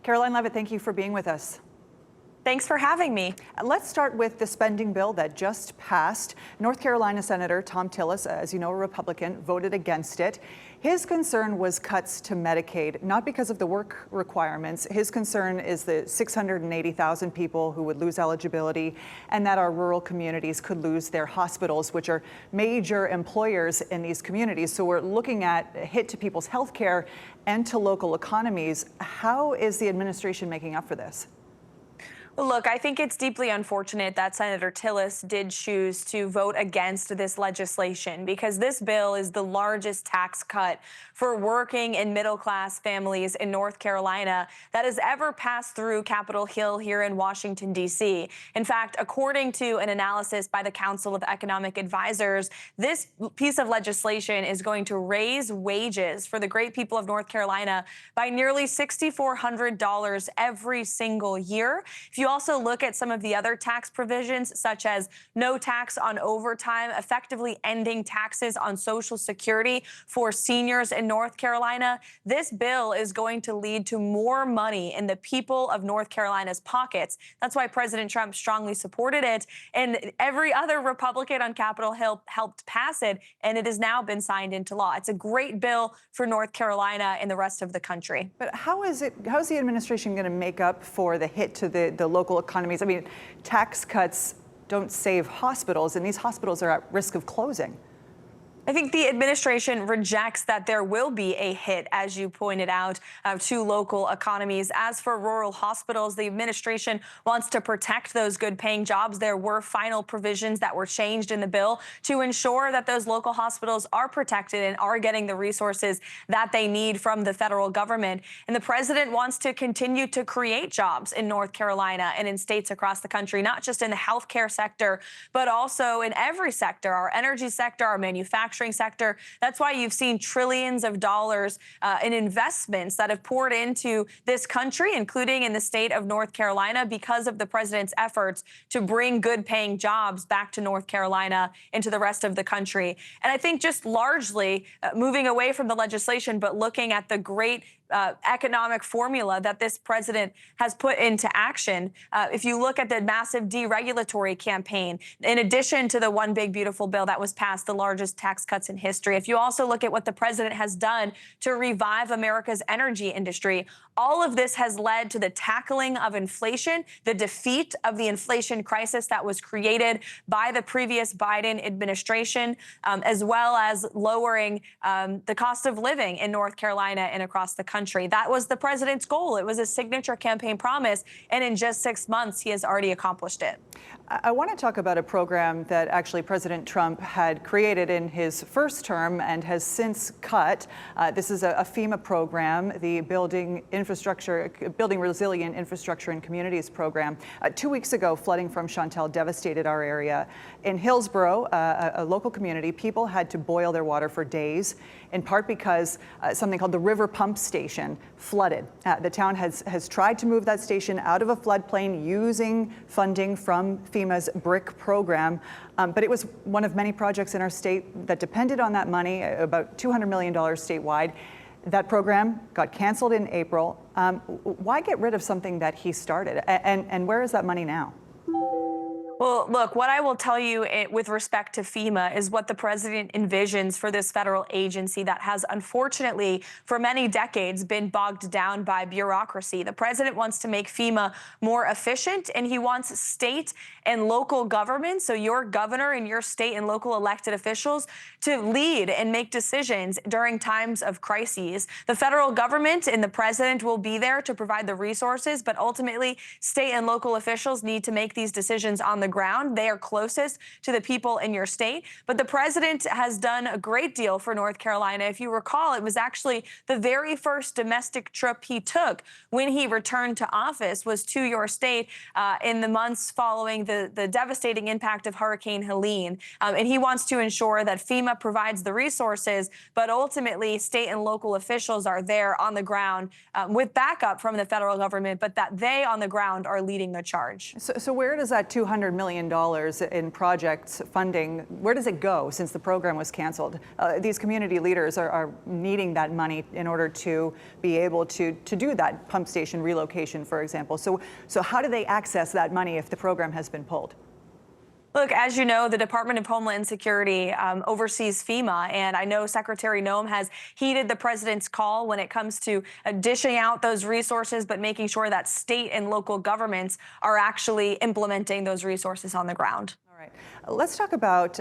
Karoline Leavitt, thank you for being with us. Thanks for having me. Let's start with the spending bill that just passed. North Carolina Senator Thom Tillis, as you know, a Republican, voted against it. His concern was cuts to Medicaid, not because of the work requirements. His concern is the 680,000 people who would lose eligibility, and that our rural communities could lose their hospitals, which are major employers in these communities. So we're looking at a hit to people's health care and to local economies. How is the administration making up for this? Well, look, I think it's deeply unfortunate that Senator Tillis did choose to vote against this legislation, because this bill is the largest tax cut for working and middle-class families in North Carolina that has ever passed through Capitol Hill here in Washington, D.C. In fact, according to an analysis by the Council of Economic Advisors, this piece of legislation is going to raise wages for the great people of North Carolina by nearly $6,400 every single year. If you also look at some of the other tax provisions, such as no tax on overtime, effectively ending taxes on Social Security for seniors in North Carolina, this bill is going to lead to more money in the people of North Carolina's pockets. That's why President Trump strongly supported it, and every other Republican on Capitol Hill helped pass it, and it has now been signed into law. It's a great bill for North Carolina and the rest of the country. But how is the administration going to make up for the hit to the local economies? I mean, tax cuts don't save hospitals, and these hospitals are at risk of closing. I think the administration rejects that there will be a hit, as you pointed out, to local economies. As for rural hospitals, the administration wants to protect those good-paying jobs. There were final provisions that were changed in the bill to ensure that those local hospitals are protected and are getting the resources that they need from the federal government. And the president wants to continue to create jobs in North Carolina and in states across the country, not just in the healthcare sector, but also in every sector, our energy sector, our manufacturing sector. That's why you've seen trillions of dollars in investments that have poured into this country, including in the state of North Carolina, because of the president's efforts to bring good-paying jobs back to North Carolina and to the rest of the country. And I think just largely moving away from the legislation, but looking at the great economic formula that this president has put into action. If you look at the massive deregulatory campaign, in addition to the One Big Beautiful Bill that was passed, the largest tax cuts in history, if you also look at what the president has done to revive America's energy industry, all of this has led to the tackling of inflation, the defeat of the inflation crisis that was created by the previous Biden administration, as well as lowering the cost of living in North Carolina and across the country. That was the president's goal. It was a signature campaign promise, and in just 6 months, he has already accomplished it. I want to talk about a program that actually President Trump had created in his first term and has since cut. This is a FEMA program, the Building Resilient Infrastructure and Communities program. 2 weeks ago, flooding from Chantal devastated our area. In Hillsborough, a local community, people had to boil their water for days, in part because something called the River Pump Station flooded. The town has tried to move that station out of a floodplain using funding from FEMA's BRIC program, but it was one of many projects in our state that depended on that money, about $200 million statewide. That program got canceled in April. Why get rid of something that he started? And where is that money now? Well, look, what I will tell you with respect to FEMA is what the president envisions for this federal agency that has, unfortunately, for many decades been bogged down by bureaucracy. The president wants to make FEMA more efficient, and he wants state and local governments, so your governor and your state and local elected officials, to lead and make decisions during times of crises. The federal government and the president will be there to provide the resources, but ultimately, state and local officials need to make these decisions on the ground. They are closest to the people in your state. But the president has done a great deal for North Carolina. If you recall, it was actually the very first domestic trip he took when he returned to office was to your state in the months following the devastating impact of Hurricane Helene. And he wants to ensure that FEMA provides the resources, but ultimately state and local officials are there on the ground with backup from the federal government, but that they on the ground are leading the charge. So where does that $200 $700 million in projects funding. Where does it go since the program was canceled? These community leaders are needing that money in order to be able to do that pump station relocation, for example. So how do they access that money if the program has been pulled? Look, as you know, the Department of Homeland Security oversees FEMA, and I know Secretary Noem has heeded the president's call when it comes to dishing out those resources, but making sure that state and local governments are actually implementing those resources on the ground. All right. Let's talk about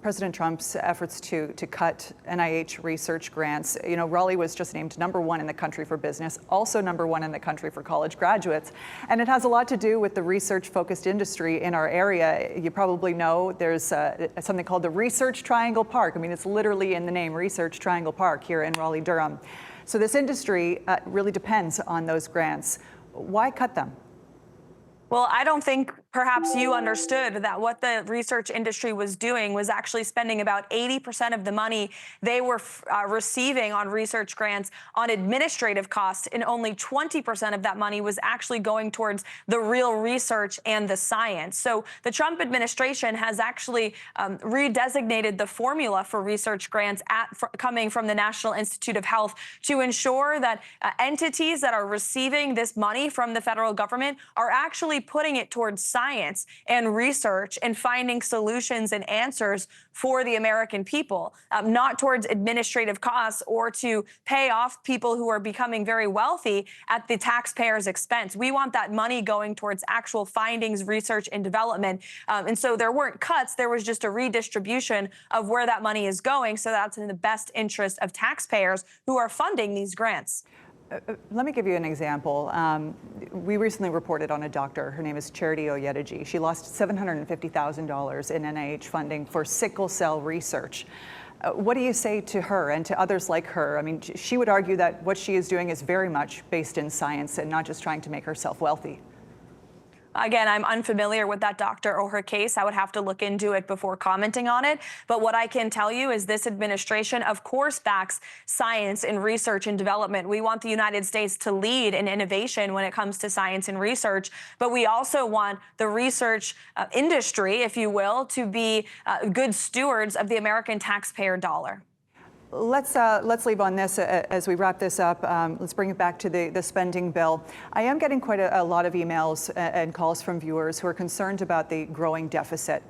President Trump's efforts to cut NIH research grants. You know, Raleigh was just named #1 in the country for business, also #1 in the country for college graduates. And it has a lot to do with the research-focused industry in our area. You probably know there's something called the Research Triangle Park. I mean, it's literally in the name, Research Triangle Park here in Raleigh-Durham. So this industry really depends on those grants. Why cut them? Well, I don't think perhaps you understood that what the research industry was doing was actually spending about 80% of the money they were receiving on research grants on administrative costs, and only 20% of that money was actually going towards the real research and the science. So the Trump administration has actually redesignated the formula for research grants coming from the National Institute of Health to ensure that entities that are receiving this money from the federal government are actually putting it towards science and research and finding solutions and answers for the American people, not towards administrative costs or to pay off people who are becoming very wealthy at the taxpayer's expense. We want that money going towards actual findings, research, and development. And so there weren't cuts. There was just a redistribution of where that money is going. So that's in the best interest of taxpayers who are funding these grants. Let me give you an example. We recently reported on a doctor. Her name is Charity Oyedeji. She lost $750,000 in NIH funding for sickle cell research. What do you say to her and to others like her? I mean, she would argue that what she is doing is very much based in science and not just trying to make herself wealthy. Again, I'm unfamiliar with that doctor or her case. I would have to look into it before commenting on it. But what I can tell you is this administration, of course, backs science and research and development. We want the United States to lead in innovation when it comes to science and research. But we also want the research industry, if you will, to be good stewards of the American taxpayer dollar. Let's leave on this as we wrap this up. Let's bring it back to the spending bill. I am getting quite a lot of emails and calls from viewers who are concerned about the growing deficit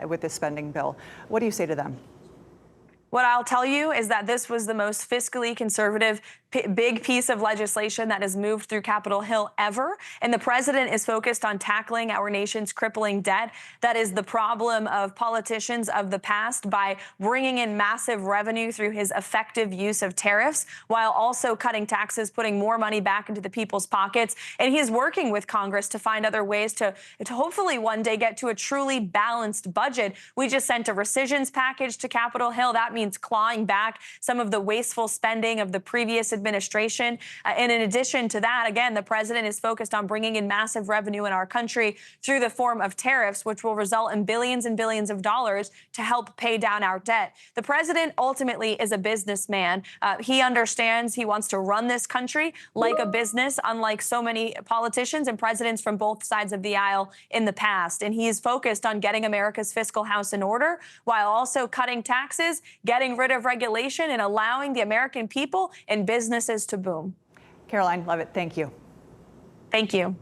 with this spending bill. What do you say to them? What I'll tell you is that this was the most fiscally conservative big piece of legislation that has moved through Capitol Hill ever. And the president is focused on tackling our nation's crippling debt. That is the problem of politicians of the past by bringing in massive revenue through his effective use of tariffs, while also cutting taxes, putting more money back into the people's pockets. And he is working with Congress to find other ways to hopefully one day get to a truly balanced budget. We just sent a rescissions package to Capitol Hill. That means clawing back some of the wasteful spending of the previous administration. And in addition to that, again, the president is focused on bringing in massive revenue in our country through the form of tariffs, which will result in billions and billions of dollars to help pay down our debt. The president ultimately is a businessman. He understands he wants to run this country like a business, unlike so many politicians and presidents from both sides of the aisle in the past. And he is focused on getting America's fiscal house in order while also cutting taxes, getting rid of regulation, and allowing the American people and businesses to boom. Karoline, Leavitt, thank you. Thank you.